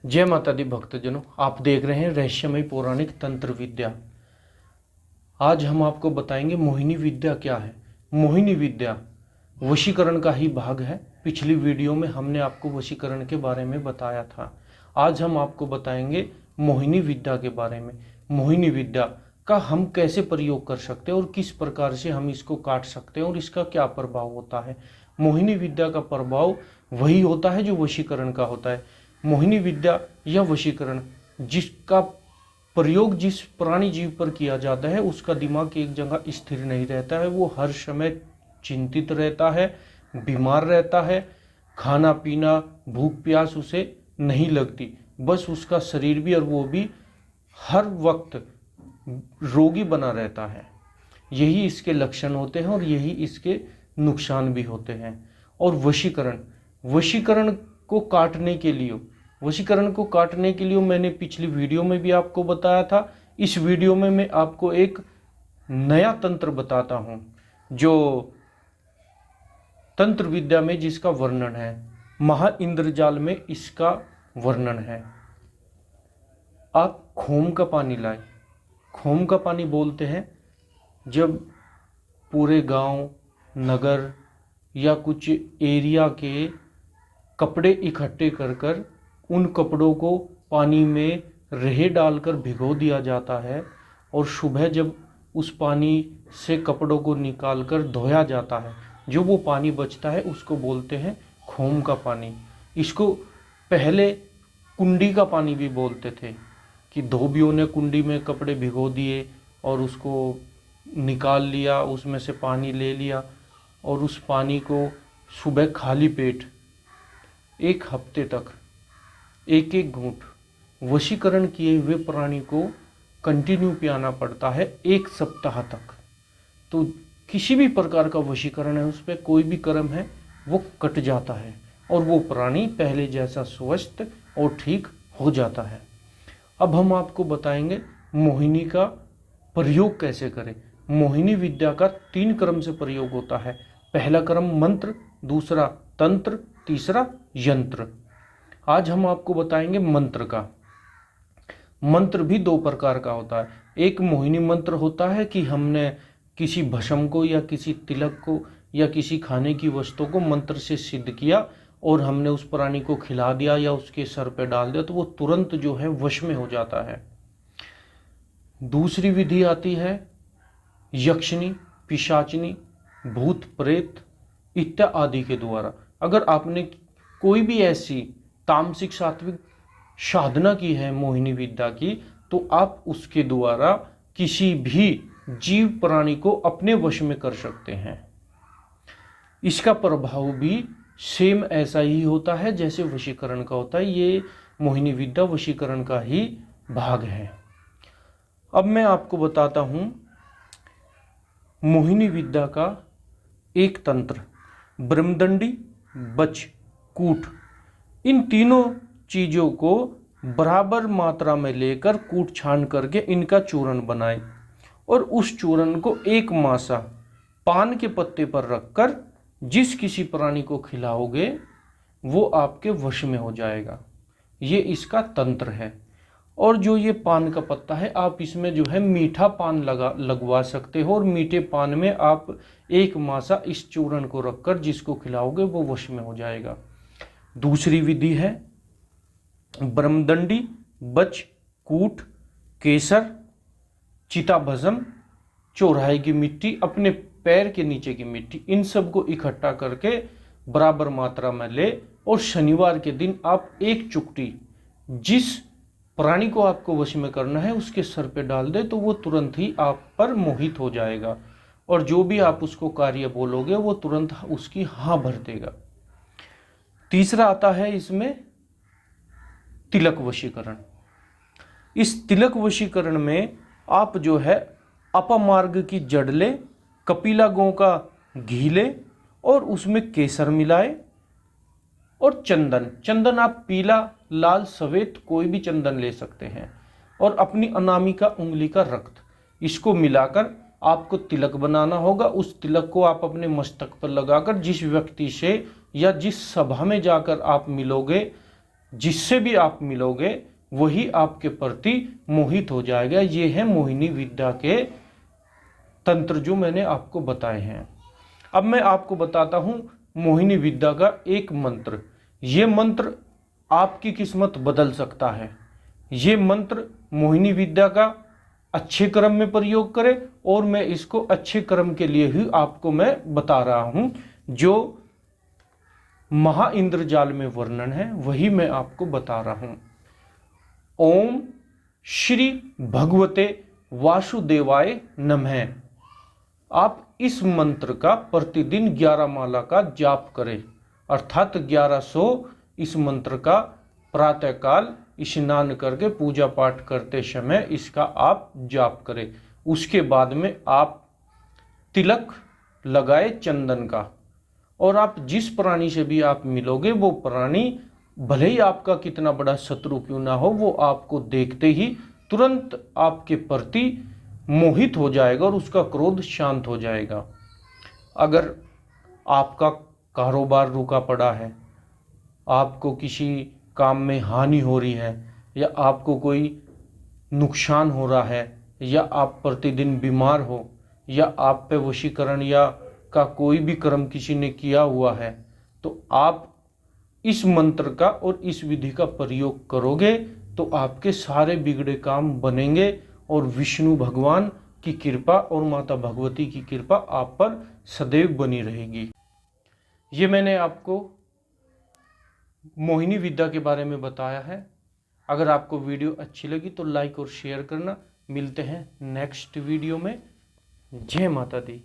जय माता दी भक्तजनों, आप देख रहे हैं रहस्यमय पौराणिक तंत्र विद्या। आज हम आपको बताएंगे मोहिनी विद्या क्या है। मोहिनी विद्या वशीकरण का ही भाग है। पिछली वीडियो में हमने आपको वशीकरण के बारे में बताया था। आज हम आपको बताएंगे मोहिनी विद्या के बारे में। मोहिनी विद्या का हम कैसे प्रयोग कर सकते हैं और किस प्रकार से हम इसको काट सकते हैं और इसका क्या प्रभाव होता है। मोहिनी विद्या का प्रभाव वही होता है जो वशीकरण का होता है। मोहिनी विद्या या वशीकरण जिसका प्रयोग जिस प्राणी जीव पर किया जाता है उसका दिमाग एक जगह स्थिर नहीं रहता है। वो हर समय चिंतित रहता है, बीमार रहता है, खाना पीना भूख प्यास उसे नहीं लगती, बस उसका शरीर भी और वो भी हर वक्त रोगी बना रहता है। यही इसके लक्षण होते हैं और यही इसके नुकसान भी होते हैं। और वशीकरण वशीकरण को काटने के लिए मैंने पिछली वीडियो में भी आपको बताया था। इस वीडियो में मैं आपको एक नया तंत्र बताता हूं जो तंत्र विद्या में जिसका वर्णन है, महाइंद्रजाल में इसका वर्णन है। आप खोम का पानी लाए। खोम का पानी बोलते हैं जब पूरे गांव नगर या कुछ एरिया के कपड़े इकट्ठे कर उन कपड़ों को पानी में रेत डालकर भिगो दिया जाता है और सुबह जब उस पानी से कपड़ों को निकालकर धोया जाता है, जो वो पानी बचता है उसको बोलते हैं खोम का पानी। इसको पहले कुंडी का पानी भी बोलते थे कि धोबियों ने कुंडी में कपड़े भिगो दिए और उसको निकाल लिया, उसमें से पानी ले लिया और उस पानी को सुबह खाली पेट एक हफ्ते तक एक एक घूंट वशीकरण किए हुए प्राणी को कंटिन्यू पियाना पड़ता है 1 सप्ताह तक। तो किसी भी प्रकार का वशीकरण है उस पर कोई भी कर्म है वो कट जाता है और वो प्राणी पहले जैसा स्वस्थ और ठीक हो जाता है। अब हम आपको बताएंगे मोहिनी का प्रयोग कैसे करें। मोहिनी विद्या का 3 क्रम से प्रयोग होता है। पहला क्रम मंत्र, दूसरा तंत्र, तीसरा यंत्र। आज हम आपको बताएंगे मंत्र का। मंत्र भी 2 प्रकार का होता है। एक मोहिनी मंत्र होता है कि हमने किसी भस्म को या किसी तिलक को या किसी खाने की वस्तु को मंत्र से सिद्ध किया और हमने उस प्राणी को खिला दिया या उसके सर पे डाल दिया तो वो तुरंत जो है वश में हो जाता है। दूसरी विधि आती है यक्षिणी, पिशाचिनी, भूत प्रेत इत्यादि के द्वारा। अगर आपने कोई भी ऐसी तामसिक सात्विक साधना की है मोहिनी विद्या की तो आप उसके द्वारा किसी भी जीव प्राणी को अपने वश में कर सकते हैं। इसका प्रभाव भी सेम ऐसा ही होता है जैसे वशीकरण का होता है। ये मोहिनी विद्या वशीकरण का ही भाग है। अब मैं आपको बताता हूं मोहिनी विद्या का एक तंत्र, ब्रह्मदंडी, बच, कूट। इन तीनों चीजों को बराबर मात्रा में लेकर कूट छान करके इनका चूर्ण बनाएं और उस चूर्ण को 1 मासा पान के पत्ते पर रखकर जिस किसी प्राणी को खिलाओगे वो आपके वश में हो जाएगा। ये इसका तंत्र है। और जो ये पान का पत्ता है आप इसमें जो है मीठा पान लगवा सकते हो और मीठे पान में आप 1 मासा इस चूर्ण को रखकर जिसको खिलाओगे वो वश में हो जाएगा। दूसरी विधि है ब्रह्मदंडी, बच, कूट, केसर, चिता भस्म, चौराहे की मिट्टी, अपने पैर के नीचे की मिट्टी, इन सब को इकट्ठा करके बराबर मात्रा में ले और शनिवार के दिन आप 1 चुटकी जिस प्राणी को आपको वश में करना है उसके सर पे डाल दे तो वो तुरंत ही आप पर मोहित हो जाएगा और जो भी आप उसको कार्य बोलोगे वो तुरंत उसकी हाँ भर देगा। तीसरा आता है इसमें तिलक वशीकरण। इस तिलक वशीकरण में आप जो है अपमार्ग की जड़ ले, कपिला गौ का घी ले और उसमें केसर मिलाए और चंदन आप पीला, लाल, सफेद कोई भी चंदन ले सकते हैं और अपनी अनामिका उंगली का रक्त, इसको मिलाकर आपको तिलक बनाना होगा। उस तिलक को आप अपने मस्तक पर लगाकर जिस व्यक्ति से या जिस सभा में जाकर आप मिलोगे जिससे भी आप मिलोगे वही आपके प्रति मोहित हो जाएगा। ये है मोहिनी विद्या के तंत्र जो मैंने आपको बताए हैं। अब मैं आपको बताता हूं मोहिनी विद्या का एक मंत्र। ये मंत्र आपकी किस्मत बदल सकता है। ये मंत्र मोहिनी विद्या का अच्छे कर्म में प्रयोग करें, और मैं इसको अच्छे कर्म के लिए ही आपको मैं बता रहा हूं। जो महा इंद्रजाल में वर्णन है वही मैं आपको बता रहा हूं। ओम श्री भगवते वासुदेवाय नमः। आप इस मंत्र का प्रतिदिन 11 माला का जाप करें, अर्थात 1100 इस मंत्र का प्रातःकाल स्नान करके पूजा पाठ करते समय इसका आप जाप करें। उसके बाद में आप तिलक लगाए चंदन का, और आप जिस प्राणी से भी आप मिलोगे वो प्राणी भले ही आपका कितना बड़ा शत्रु क्यों ना हो, वो आपको देखते ही तुरंत आपके प्रति मोहित हो जाएगा और उसका क्रोध शांत हो जाएगा। अगर आपका कारोबार रुका पड़ा है, आपको किसी काम में हानि हो रही है, या आपको कोई नुकसान हो रहा है, या आप प्रतिदिन बीमार हो, या आप पे वशीकरण या का कोई भी कर्म किसी ने किया हुआ है, तो आप इस मंत्र का और इस विधि का प्रयोग करोगे तो आपके सारे बिगड़े काम बनेंगे, और विष्णु भगवान की कृपा और माता भगवती की कृपा आप पर सदैव बनी रहेगी। ये मैंने आपको मोहिनी विद्या के बारे में बताया है। अगर आपको वीडियो अच्छी लगी तो लाइक और शेयर करना। मिलते हैं नेक्स्ट वीडियो में। जय माता दी।